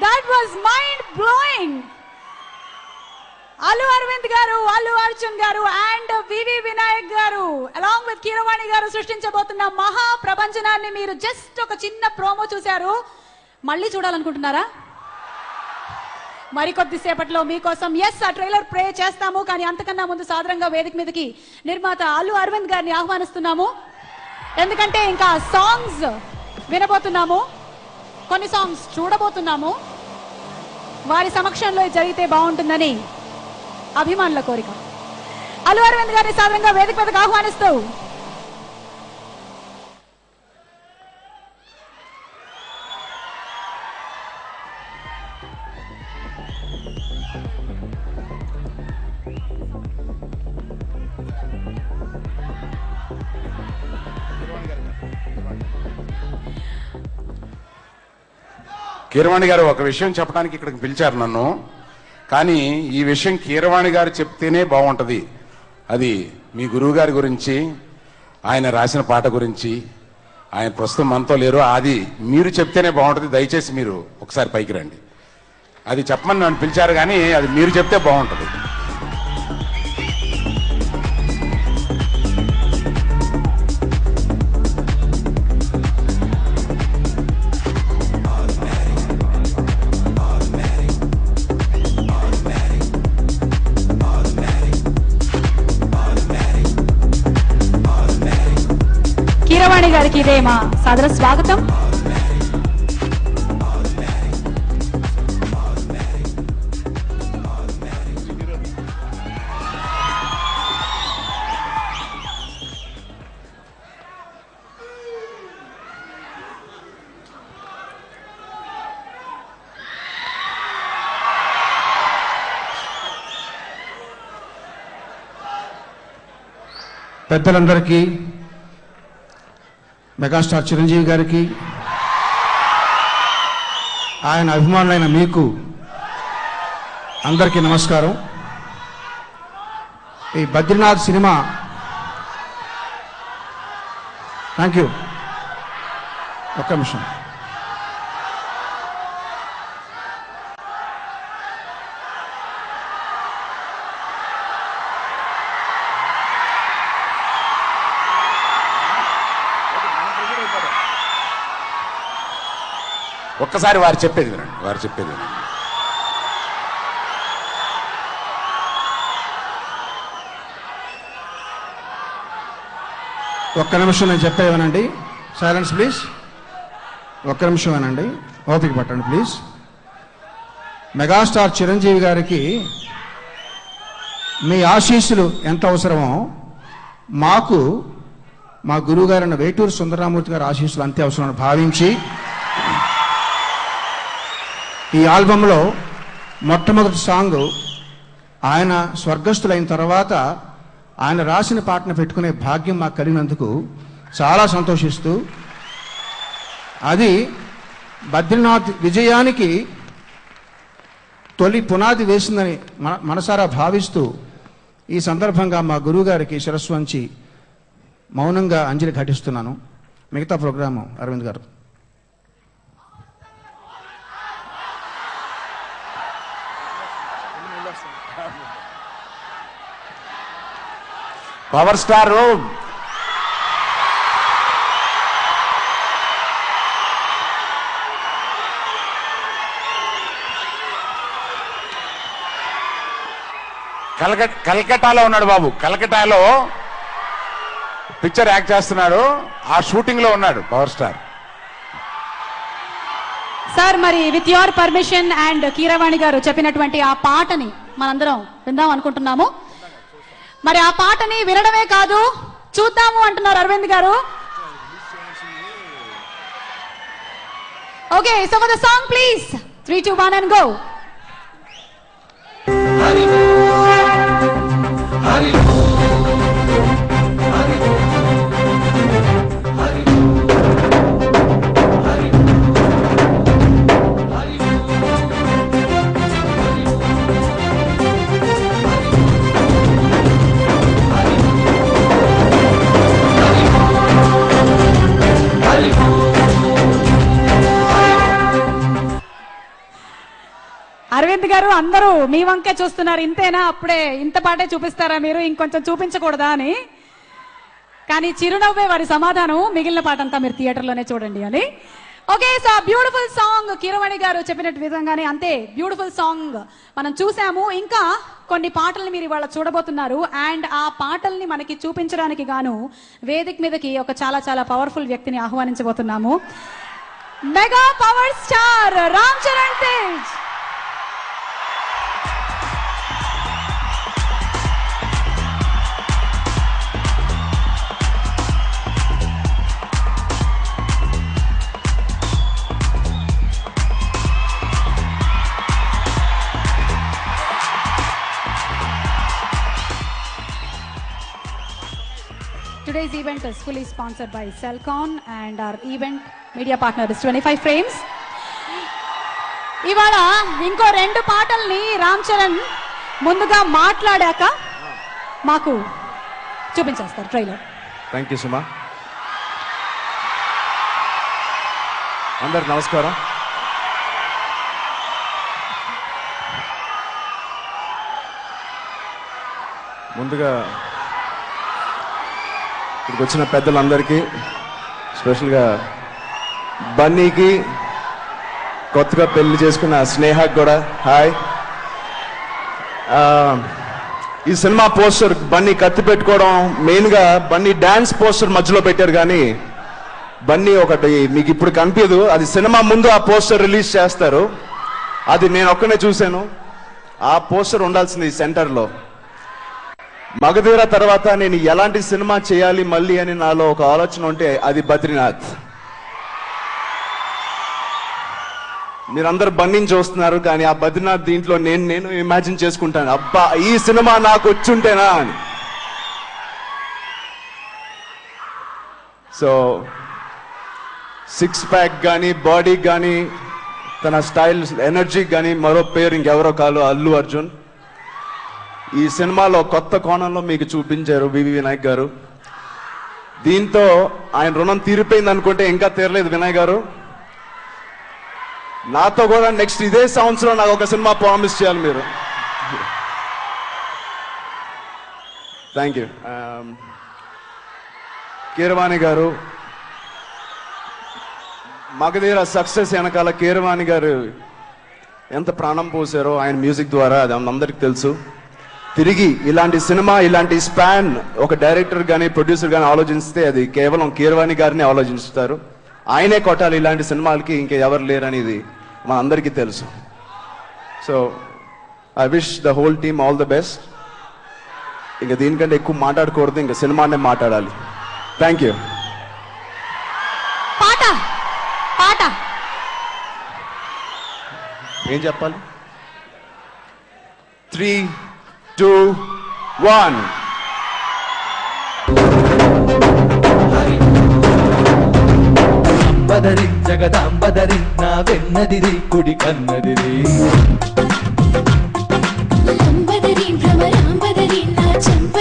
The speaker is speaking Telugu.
That was mind blowing. Allu Arvind garu, Allu Arjun garu and VV Vinayak garu along with Keeravani garu సృష్టించబోతున్న మహా ప్రపంచనాన్ని మీరు జస్ట్ ఒక చిన్న ప్రోమో చూశారు. మళ్ళీ చూడాలనుకుంటున్నారా? మరికొద్ది సేపట్లో మీకోసం ఆ ట్రైలర్ ప్లే చేస్తాము. కానీ అంతకన్నా ముందు సాధారణంగా వేదిక మీదకి నిర్మాత అల్లు అరవింద్ గారిని ఆహ్వానిస్తున్నాము. ఎందుకంటే ఇంకా సాంగ్స్ వినబోతున్నాము, కొన్ని సాంగ్స్ చూడబోతున్నాము. వారి సమక్షంలో జరిగితే బాగుంటుందని అభిమానుల కోరిక. అల్లు అరవింద్ గారిని సాధారణంగా వేదిక మీదకి ఆహ్వానిస్తూ కీరవాణి గారు ఒక విషయం చెప్పడానికి ఇక్కడికి పిలిచారు నన్ను. కానీ ఈ విషయం కీరవాణి గారు చెప్తేనే బాగుంటుంది. అది మీ గురువు గారి గురించి, ఆయన రాసిన పాట గురించి. ఆయన ప్రస్తుతం మనతో లేరు. అది మీరు చెప్తేనే బాగుంటుంది. దయచేసి మీరు ఒకసారి పైకి రండి. అది చెప్పమని నన్ను పిలిచారు, కానీ అది మీరు చెప్తే బాగుంటుంది. కీరవాణి గారికి ఇదే మా సాదర స్వాగతం. పెద్దలందరికీ, మెగాస్టార్ చిరంజీవి గారికి, ఆయన అభిమానులైన మీకు అందరికీ నమస్కారం. ఈ బద్రీనాథ్ సినిమా, థ్యాంక్ యూ. ఒక్క నిమిషం. ఒక్కసారి వారు చెప్పేది వినండి, వారు చెప్పేది వినండి. ఒక్క నిమిషం నేను చెప్పేవనండి. Silence please. ఒక్క నిమిషం అనండి, ఓపిక పట్టండి ప్లీజ్. మెగాస్టార్ చిరంజీవి గారికి మీ ఆశీస్సులు ఎంత అవసరమో మాకు మా గురువు గారైన వేటూరు సుందరరామూర్తి గారి ఆశీస్సులు అంతే అవసరమని భావించి ఈ ఆల్బంలో మొట్టమొదటి సాంగ్ ఆయన స్వర్గస్థులైన తర్వాత ఆయన రాసిన పాటను పెట్టుకునే భాగ్యం మాకు కలిగినందుకు చాలా సంతోషిస్తూ, అది బద్రీనాథ్ విజయానికి తొలి పునాది వేసిందని మనసారా భావిస్తూ ఈ సందర్భంగా మా గురువు గారికి శిరస్సు వంచి మౌనంగా అంజలి ఘటిస్తున్నాను. మిగతా ప్రోగ్రాము అరవింద్ గారు. పవర్ స్టార్ కలకట్టాలో ఉన్నాడు బాబు. కలకట్టాలో పిక్చర్ యాక్ట్ చేస్తున్నాడు. ఆ షూటింగ్ లో ఉన్నాడు పవర్ స్టార్. సార్, మరి with your permission and Keeravani గారు చెప్పినటువంటి ఆ పాటని మనందరం విందాం అనుకుంటున్నాము. మరి ఆ పాటని వినడమే కాదు, చూద్దాము అంటున్నారు అరవింద్ గారు. Okay, so for the song please 3, 2, 1 and go. Aravind గారు అందరూ మీ వంకే చూస్తున్నారు. ఇంతేనా, అప్పుడే ఇంత పాటే చూపిస్తారా మీరు, ఇంకొంచెం చూపించకూడదా అని. కానీ చిరునవ్వే వారి సమాధానం, మిగిలిన పాట అంతా మీరు థియేటర్లోనే చూడండి అని. Okay, so beautiful song Keeravani గారు చెప్పినట్టు విధంగానే అంతే బ్యూటిఫుల్ సాంగ్ మనం చూసాము. ఇంకా కొన్ని పాటల్ని మీరు ఇవాళ చూడబోతున్నారు. అండ్ ఆ పాటల్ని మనకి చూపించడానికి గాను వేదిక మీదకి ఒక చాలా చాలా పవర్ఫుల్ వ్యక్తిని ఆహ్వానించబోతున్నాము. Mega power star Ram Charan Tej. Today's event is fully sponsored by Celcon and our event media partner is 25 Frames. ఇవాళ ఇంకో 2 పాటల్ని రామ్ చరణ్ ముందుగా మాట్లాడాక మాకు చూపించేస్తారు ట్రైలర్. థ్యాంక్ యూ సుమా. అందరికి నమస్కారం. ముందుగా ఇక్కడికి వచ్చిన పెద్దలందరికీ, స్పెషల్గా బన్నీకి, కొత్తగా పెళ్లి చేసుకున్న స్నేహకు కూడా హాయ్. ఈ సినిమా పోస్టర్ బన్నీ కత్తి పెట్టుకోవడం మెయిన్గా బన్నీ డాన్స్ పోస్టర్ మధ్యలో పెట్టారు, కానీ బన్నీ ఒకటి మీకు ఇప్పుడు కనిపించదు, అది సినిమా ముందు ఆ పోస్టర్ రిలీజ్ చేస్తారు. అది నేను ఒక్కనే చూశాను. ఆ పోస్టర్ ఉండాల్సింది సెంటర్లో. మగధీర తర్వాత నేను ఎలాంటి సినిమా చేయాలి మళ్ళీ అని నాలో ఒక ఆలోచన ఉంటే అది బద్రీనాథ్. మీరందరూ బన్నీని చూస్తున్నారు, కానీ ఆ బద్రీనాథ్ దీంట్లో నేను ఇమాజిన్ చేసుకుంటాను, అబ్బా ఈ సినిమా నాకు వచ్చుంటేనా అని. సో 6 ప్యాక్ కానీ బాడీ కానీ తన స్టైల్ ఎనర్జీ కానీ మరో పేరు ఇంకెవరో కాదు, అల్లు అర్జున్. ఈ సినిమాలో కొత్త కోణంలో మీకు చూపించారు వివి వినాయక్ గారు. దీంతో ఆయన రుణం తీరిపోయింది అనుకుంటే ఇంకా తీరలేదు వినాయక్ గారు. నాతో కూడా నెక్స్ట్ ఇదే సంవత్సరం నాకు ఒక సినిమా ప్రామిస్ చేయాలి మీరు. Thank you. కీరవాణి గారు, మగధీర సక్సెస్ వెనకాల కీరవాణి గారు ఎంత ప్రాణం పోసారో ఆయన మ్యూజిక్ ద్వారా అది అందరికీ తెలుసు. తిరిగి ఇలాంటి సినిమా, ఇలాంటి స్పాన్ ఒక డైరెక్టర్ కానీ ప్రొడ్యూసర్ కానీ ఆలోచిస్తే అది కేవలం కీరవాణి గారిని ఆలోచిస్తారు. ఆయనే కొట్టాలి ఇలాంటి సినిమాలకి, ఇంకెవరు లేరనేది మన అందరికీ తెలుసు. So I wish the whole team all the best. ఇంకా దీనికంటే ఎక్కువ మాట్లాడకూడదు, ఇంకా సినిమానే మాట్లాడాలి. Thank you. పాట పాట ఏం చెప్పాలి? 3, 2, 1. అంబదరి జగదాంబదరి నా వెన్నదిరి కుడి కన్నదిరి. అంబదరి భ్రమరాంబదరి నా చంప